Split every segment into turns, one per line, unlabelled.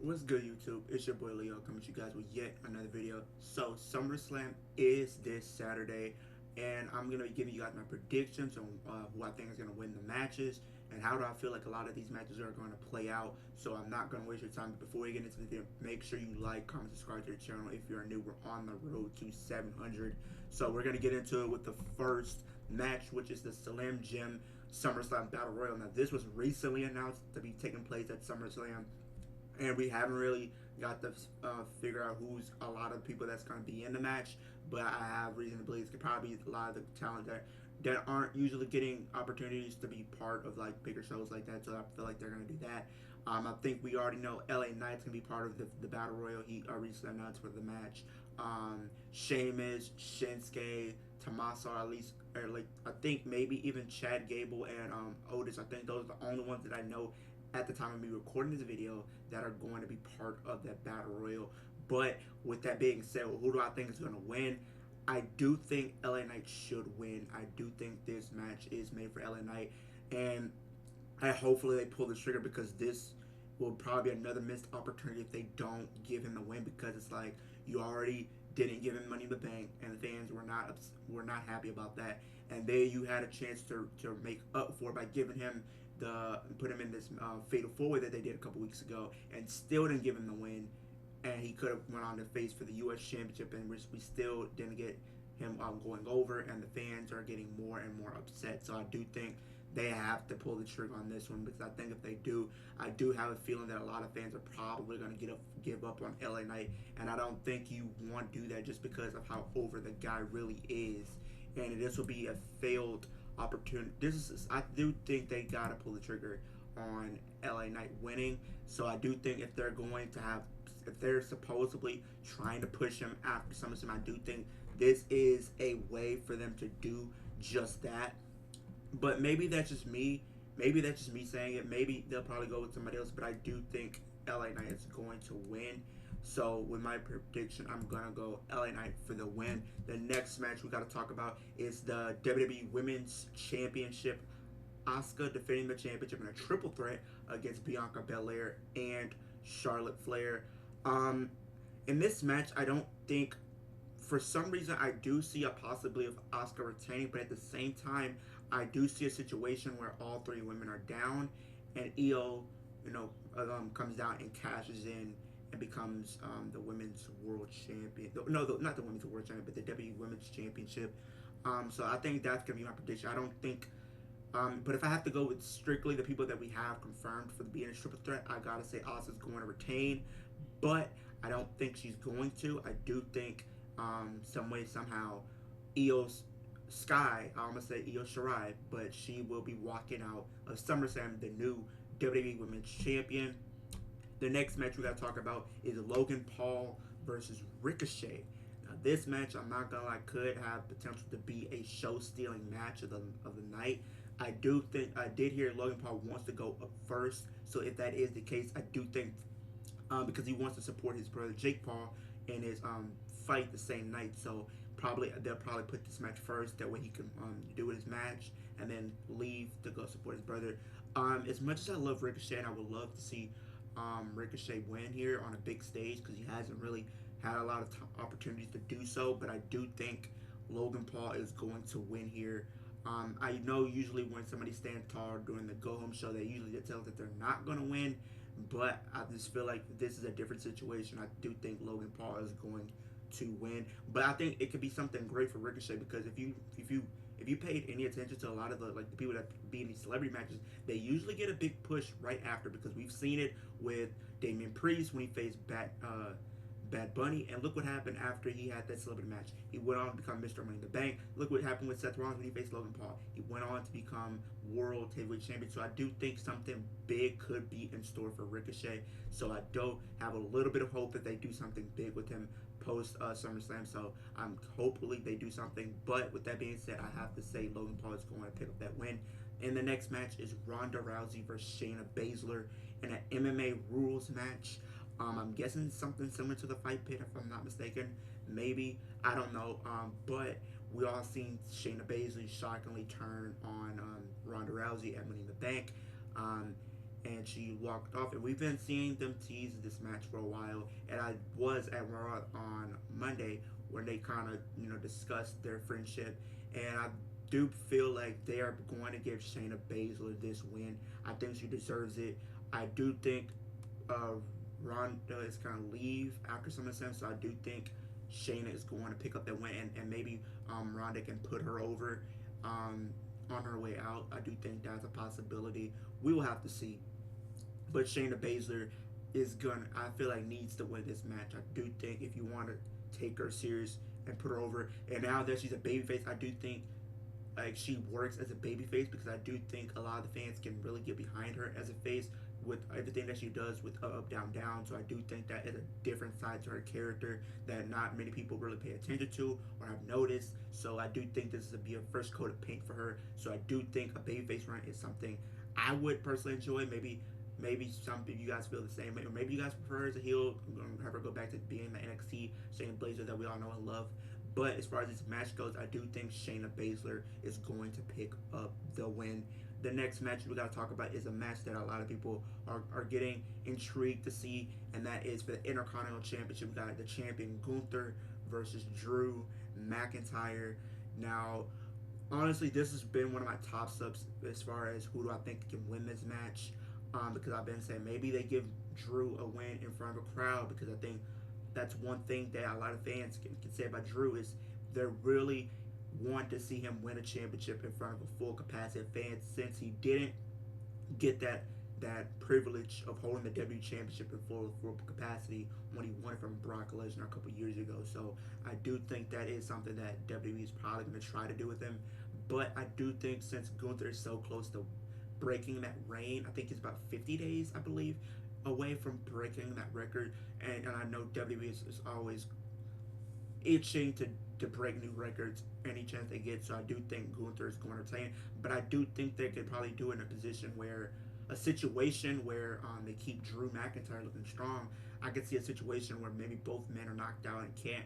What's good, YouTube? It's your boy Leo coming to you guys with yet another video. So, SummerSlam is this Saturday, and I'm going to be giving you guys my predictions on who I think is going to win the matches and how do I feel like a lot of these matches are going to play out. So, I'm not going to waste your time. But before we get into the video, make sure you like, comment, subscribe to the channel. If you're new, we're on the road to 700. So, we're going to get into it with the first match, which is the Slam Jim SummerSlam Battle Royal. Now, this was recently announced to be taking place at SummerSlam, and we haven't really got to figure out who's a lot of people that's going to be in the match. But I have reason to believe it's probably be a lot of the talent that aren't usually getting opportunities to be part of like bigger shows like that. So I feel like they're going to do that. I think we already know LA Knight's going to be part of the Battle Royal. He recently announced for the match. Sheamus, Shinsuke, Tommaso, at least, or like I think maybe even Chad Gable and Otis. I think those are the only ones that I know at the time of me recording this video that are going to be part of that battle royal. But with that being said, who do I think is going to win? I do think LA Knight should win. I do think this match is made for LA Knight, and hopefully they pull the trigger, because this will probably be another missed opportunity if they don't give him the win, because it's like you already didn't give him Money in the Bank, and the fans were not happy about that, and there you had a chance to make up for it by giving him put him in this fatal four way that they did a couple weeks ago, and still didn't give him the win, and he could have went on to face for the U.S. Championship, and we still didn't get him going over, and the fans are getting more and more upset. So I do think they have to pull the trigger on this one, because I think if they do, I do have a feeling that a lot of fans are probably going to give up on LA Knight, and I don't think you want to do that just because of how over the guy really is, and this will be a failed opportunity. I do think they got to pull the trigger on LA Knight winning. So I do think if they're supposedly trying to push him after SummerSlam, I do think this is a way for them to do just that. But maybe that's just me. Maybe that's just me saying it. Maybe they'll probably go with somebody else. But I do think LA Knight is going to win. So with my prediction, I'm gonna go LA Knight for the win. The next match we gotta talk about is the WWE Women's Championship. Asuka defending the championship in a triple threat against Bianca Belair and Charlotte Flair. Um, in this match, I don't think, for some reason, I do see a possibility of Asuka retaining, but at the same time, I do see a situation where all three women are down, and Io, comes down and cashes in and becomes the women's world champion. No, not the women's world champion, but the WWE Women's Championship. So I think that's gonna be my prediction. I don't think. But if I have to go with strictly the people that we have confirmed for being a triple threat, I gotta say Asuka's going to retain, but I don't think she's going to. I do think some way, somehow, Io Sky, I almost say Io Shirai, but she will be walking out of SummerSlam, the new WWE Women's Champion. The next match we got to talk about is Logan Paul versus Ricochet. Now, this match, I'm not gonna lie, could have potential to be a show-stealing match of the night. I do think I did hear Logan Paul wants to go up first, so if that is the case, I do think because he wants to support his brother Jake Paul in his fight the same night. So they'll probably put this match first. That way he can do his match and then leave to go support his brother. As much as I love Ricochet, and I would love to see Ricochet win here on a big stage, because he hasn't really had a lot of opportunities to do so. But I do think Logan Paul is going to win here. I know usually when somebody stands tall during the go home show, they usually tell that they're not going to win, but I just feel like this is a different situation. I do think Logan Paul is going to win, but I think it could be something great for Ricochet, because if you paid any attention to a lot of the people that be in these celebrity matches, they usually get a big push right after, because we've seen it with Damian Priest when he faced Bad Bunny, and look what happened after he had that celebrity match. He went on to become Mr. Money in the Bank. Look what happened with Seth Rollins when he faced Logan Paul. He went on to become World Heavyweight Champion. So I do think something big could be in store for Ricochet. So I do have a little bit of hope that they do something big with him post SummerSlam. So hopefully they do something. But with that being said, I have to say Logan Paul is going to pick up that win. And the next match is Ronda Rousey versus Shayna Baszler in an MMA rules match. I'm guessing something similar to the Fight Pit, if I'm not mistaken. Maybe, I don't know. But we all seen Shayna Baszler shockingly turn on Ronda Rousey at Money in the Bank. and she walked off. And we've been seeing them tease this match for a while. And I was at Raw on Monday when they kind of discussed their friendship, and I do feel like they are going to give Shayna Baszler this win. I think she deserves it. I do think uh, Ronda is going to leave after SummerSlam, so I do think Shayna is going to pick up that win, and maybe Ronda can put her over um, on her way out. I do think that's a possibility. We will have to see. But Shayna Baszler is gonna, I feel like, needs to win this match. I do think if you want to take her serious and put her over, and now that she's a babyface, I do think like she works as a babyface because I do think a lot of the fans can really get behind her as a face with everything that she does with up, down, down. So I do think that is a different side to her character that not many people really pay attention to or have noticed. So I do think this is a be a first coat of paint for her. So I do think a babyface run is something I would personally enjoy. Maybe some of you guys feel the same way, or maybe you guys prefer her as a heel. Have her go back to being the NXT Shayna Baszler that we all know and love. But as far as this match goes, I do think Shayna Baszler is going to pick up the win. The next match we got to talk about is a match that a lot of people are getting intrigued to see, and that is for the Intercontinental Championship. We got the champion Gunther versus Drew McIntyre. Now, honestly, this has been one of my top subs as far as who do I think can win this match. Because I've been saying maybe they give Drew a win in front of a crowd, because I think that's one thing that a lot of fans can say about Drew is they really want to see him win a championship in front of a full capacity of fans, since he didn't get that privilege of holding the W Championship in full capacity when he won it from Brock Lesnar a couple years ago. So I do think that is something that WWE is probably going to try to do with him. But I do think since Gunther is so close to breaking that reign, I think it's about 50 days, I believe, away from breaking that record. And I know WWE is always itching to break new records any chance they get. So I do think Gunther is going to retain. But I do think they could probably do it in a position where a situation where they keep Drew McIntyre looking strong. I could see a situation where maybe both men are knocked out and can't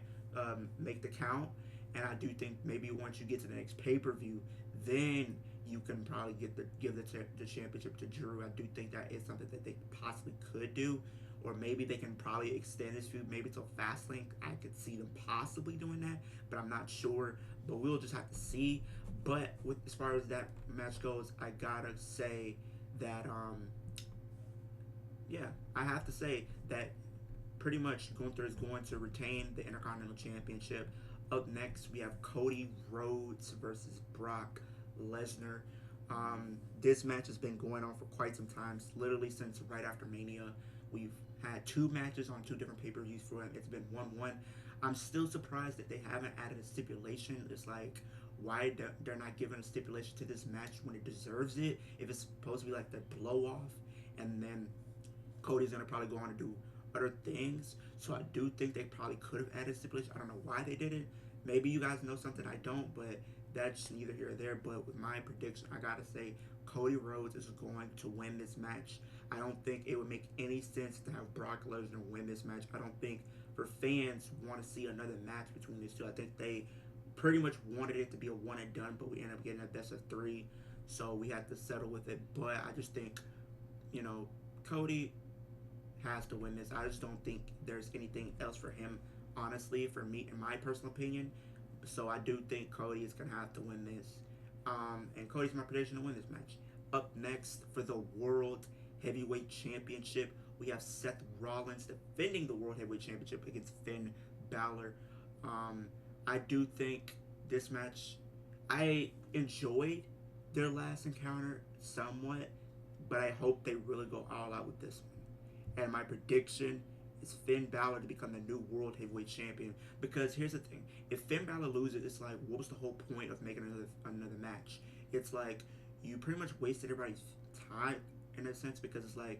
make the count. And I do think maybe once you get to the next pay per view, then you can probably give the championship to Drew. I do think that is something that they possibly could do, or maybe they can probably extend this feud maybe till Fastlane. I could see them possibly doing that, but I'm not sure. But we'll just have to see. But with as far as that match goes, I gotta say that yeah, I have to say that pretty much Gunther is going to retain the Intercontinental Championship. Up next, we have Cody Rhodes versus Brock Lesnar. This match has been going on for quite some time, literally since right after Mania. We've had two matches on two different pay-per-views for it. It's been 1-1. I'm still surprised that they haven't added a stipulation. It's like, why they're not giving a stipulation to this match when it deserves it, if it's supposed to be like the blow-off, and then Cody's going to probably go on to do other things. So I do think they probably could have added stipulation. I don't know why they did it. Maybe you guys know something I don't, but that's neither here or there. But with my prediction, I gotta say Cody Rhodes is going to win this match. I don't think it would make any sense to have Brock Lesnar win this match. I don't think for fans want to see another match between these two. I think they pretty much wanted it to be a one and done, but we ended up getting a best of three, so we had to settle with it. But I just think, Cody has to win this. I just don't think there's anything else for him, honestly, for me, in my personal opinion. So I do think Cody is going to have to win this. And Cody's my prediction to win this match. Up next for the World Heavyweight Championship, we have Seth Rollins defending the World Heavyweight Championship against Finn Balor. I do think this match, I enjoyed their last encounter somewhat, but I hope they really go all out with this one. And my prediction is Finn Balor to become the new World Heavyweight Champion. Because here's the thing: if Finn Balor loses, it's like, what was the whole point of making another match? It's like you pretty much wasted everybody's time in a sense, because it's like,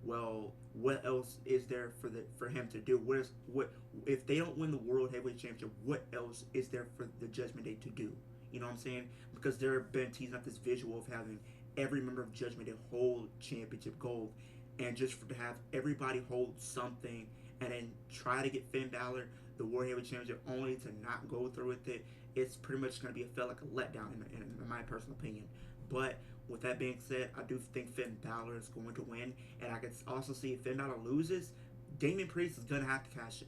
well, what else is there for him to do? What if they don't win the World Heavyweight Championship? What else is there for the Judgment Day to do? You know what I'm saying? Because they're been teasing up this visual of having every member of Judgment Day hold championship gold, and just to have everybody hold something, and then try to get Finn Balor the World Heavyweight Championship only to not go through with it, it's pretty much going to feel like a letdown in my personal opinion. But With that being said, I do think Finn Balor is going to win, and I can also see if Finn Balor loses, Damian Priest is gonna have to cash in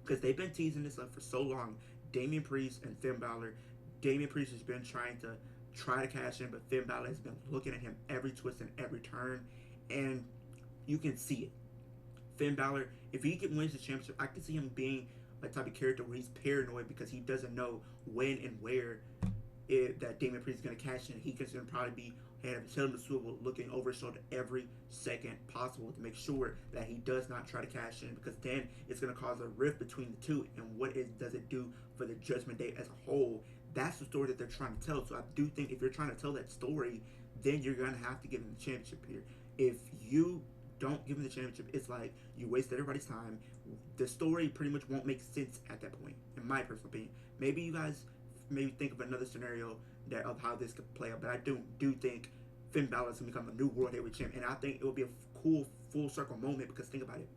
because they've been teasing this up for so long. Damian Priest and Finn Balor. Damian Priest has been try to cash in, but Finn Balor has been looking at him every twist and every turn, and you can see it. Finn Balor, if he can win the championship, I can see him being a type of character where he's paranoid because he doesn't know when and where that Damian Priest is going to cash in. He can probably be head of his head on the swivel, looking over his shoulder every second possible to make sure that he does not try to cash in, because then it's going to cause a rift between the two. And does it do for the Judgment Day as a whole? That's the story that they're trying to tell. So I do think if you're trying to tell that story, then you're going to have to give him the championship here. If you don't give him the championship, it's like you wasted everybody's time. The story pretty much won't make sense at that point, in my personal opinion. Maybe you guys maybe think of another scenario of how this could play out, but I do think Finn Balor is going to become a new World Heavyweight Champ, and I think it will be a cool full circle moment, because think about it.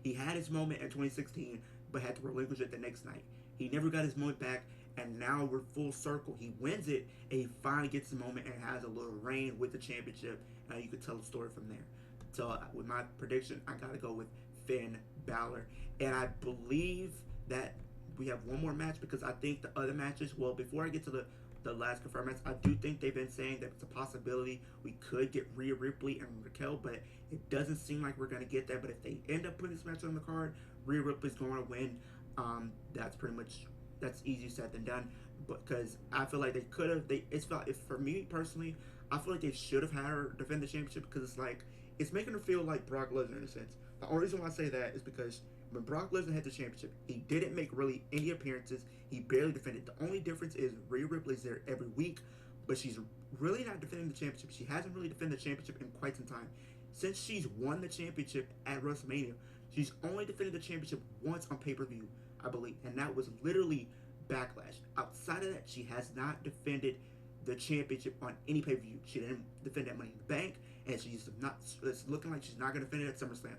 He had his moment in 2016, but had to relinquish it the next night. He never got his moment back, and now we're full circle. He wins it, and he finally gets the moment and has a little reign with the championship, and you could tell the story from there. So with my prediction, I gotta go with Finn Balor, and I believe that we have one more match, because I think the other matches. Well, before I get to the last confirmed match, I do think they've been saying that it's a possibility we could get Rhea Ripley and Raquel, but it doesn't seem like we're gonna get that. But if they end up putting this match on the card, Rhea Ripley's going to win. That's pretty much that's easier said than done. Because I feel like they could have. If for me personally, I feel like they should have had her defend the championship, because it's making her feel like Brock Lesnar in a sense. The only reason why I say that is because when Brock Lesnar had the championship, he didn't make really any appearances. He barely defended. The only difference is Rhea Ripley's there every week, but she's really not defending the championship. She hasn't really defended the championship in quite some time. Since she's won the championship at WrestleMania, she's only defended the championship once on pay-per-view, I believe, and that was literally Backlash. Outside of that, she has not defended the championship on any pay-per-view. She didn't defend that Money in the Bank, and she's not. It's looking like she's not going to defend it at SummerSlam.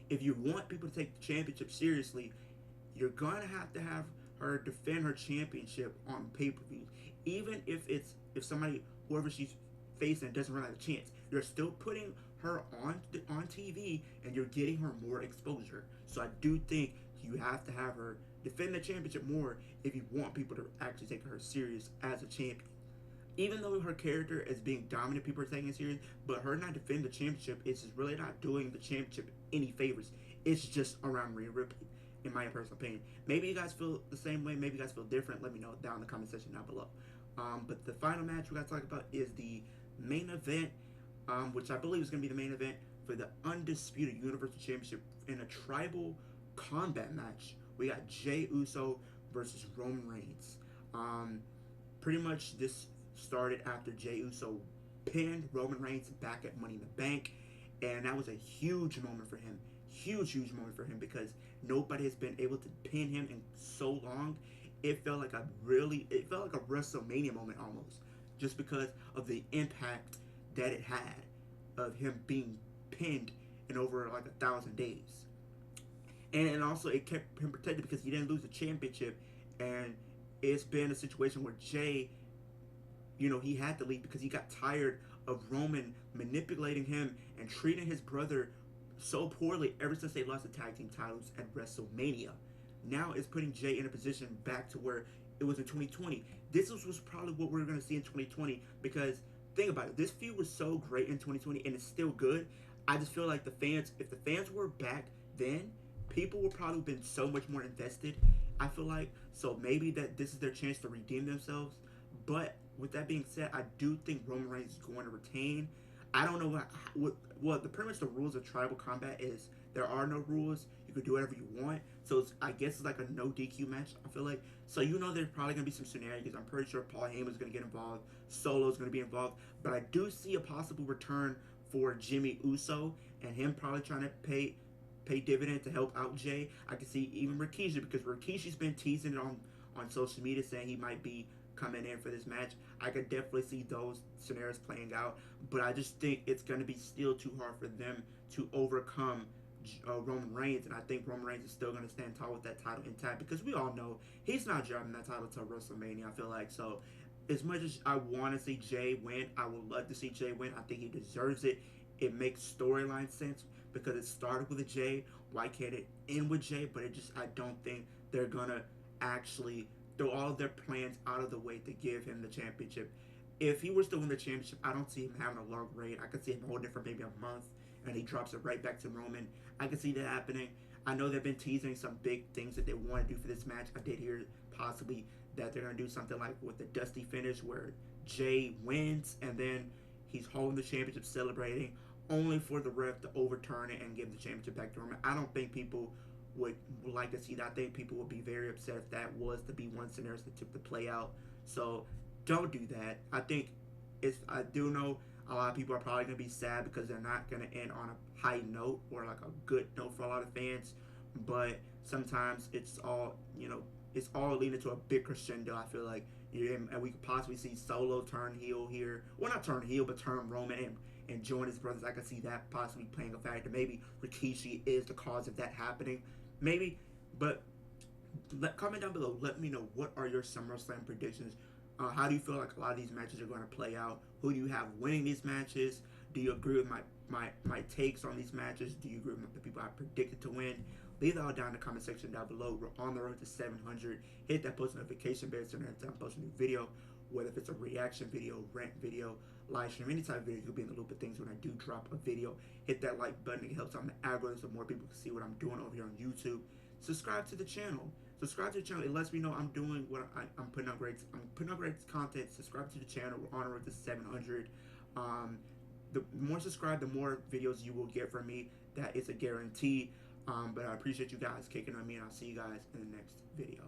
If you want people to take the championship seriously, you're going to have her defend her championship on pay-per-views. Even if somebody, whoever she's facing, doesn't really have a chance, you're still putting her on TV, and you're getting her more exposure. So I do think you have to have her defend the championship more if you want people to actually take her serious as a champion. Even though her character is being dominant, people are taking it serious, but her not defending the championship, it's just really not doing the championship any favors. It's just around Rhea Ripley, in my personal opinion. Maybe you guys feel the same way, maybe you guys feel different. Let me know down in the comment section down below. But the final match we got to talk about is the main event, which I believe is going to be the main event for the Undisputed Universal Championship in a tribal combat match. We got Jey Uso versus Roman Reigns. Pretty much this started after Jey Uso pinned Roman Reigns back at Money in the Bank, and that was a huge moment for him. Huge moment for him, because nobody has been able to pin him in so long. It felt like a WrestleMania moment almost, just because of the impact that it had of him being pinned in over like 1,000 days. And also it kept him protected because he didn't lose the championship, and it's been a situation where Jey, he had to leave because he got tired of Roman manipulating him and treating his brother so poorly ever since they lost the tag team titles at WrestleMania. Now it's putting Jey in a position back to where it was in 2020. This was probably what we were going to see in 2020, because think about it, this feud was so great in 2020, and it's still good. I just feel like if the fans were back then, people would probably have been so much more invested, I feel like. So maybe that this is their chance to redeem themselves. But with that being said, I do think Roman Reigns is going to retain. I don't know pretty much the rules of tribal combat is there are no rules. You can do whatever you want. So I guess it's like a no DQ match, I feel like. So there's probably going to be some shenanigans. I'm pretty sure Paul Heyman's going to get involved. Solo's going to be involved. But I do see a possible return for Jimmy Uso, and him probably trying to pay dividend to help out Jey. I can see even Rikishi, because Rikishi's been teasing it on social media, saying he might be coming in for this match. I could definitely see those scenarios playing out, but I just think it's going to be still too hard for them to overcome Roman Reigns, and I think Roman Reigns is still going to stand tall with that title intact, because we all know he's not dropping that title till WrestleMania, I feel like. So as much as I want to see Jay win, I would love to see Jay win. I think he deserves it. It makes storyline sense because it started with a Jay. Why can't it end with Jay? But it just, I don't think they're gonna actually throw all of their plans out of the way to give him the championship. If he was to win the championship, I don't see him having a long reign. I could see him holding it for maybe a month, and he drops it right back to Roman. I could see that happening. I know they've been teasing some big things that they want to do for this match. I did hear possibly that they're gonna do something like with the Dusty finish where Jay wins and then he's holding the championship, celebrating, only for the ref to overturn it and give the championship back to Roman. I don't think people would like to see that. I think people would be very upset if that was to be one scenario that took the play out. So don't do that. I think I do know a lot of people are probably gonna be sad because they're not gonna end on a high note or like a good note for a lot of fans. But sometimes it's all leading to a big crescendo. I feel like and we could possibly see Solo turn heel here. Well, not turn heel, but turn Roman and join his brothers. I could see that possibly playing a factor. Maybe Rikishi is the cause of that happening. Maybe, but comment down below. Let me know what are your SummerSlam predictions. How do you feel like a lot of these matches are going to play out? Who do you have winning these matches? Do you agree with my takes on these matches? Do you agree with the people I predicted to win? Leave that all down in the comment section down below. We're on the road to 700. Hit that post notification bell so every time I post a new video, whether if it's a reaction video, rant video, live stream, any type of video, you'll be in the loop of things when I do drop a video. Hit that like button. It helps on the algorithm so more people can see what I'm doing over here on YouTube. Subscribe to the channel. Subscribe to the channel. It lets me know I'm doing what I'm putting out great. I'm putting out great content. Subscribe to the channel. We're on the road to 700. The more subscribe, the more videos you will get from me. That is a guarantee. But I appreciate you guys kicking on me, and I'll see you guys in the next video.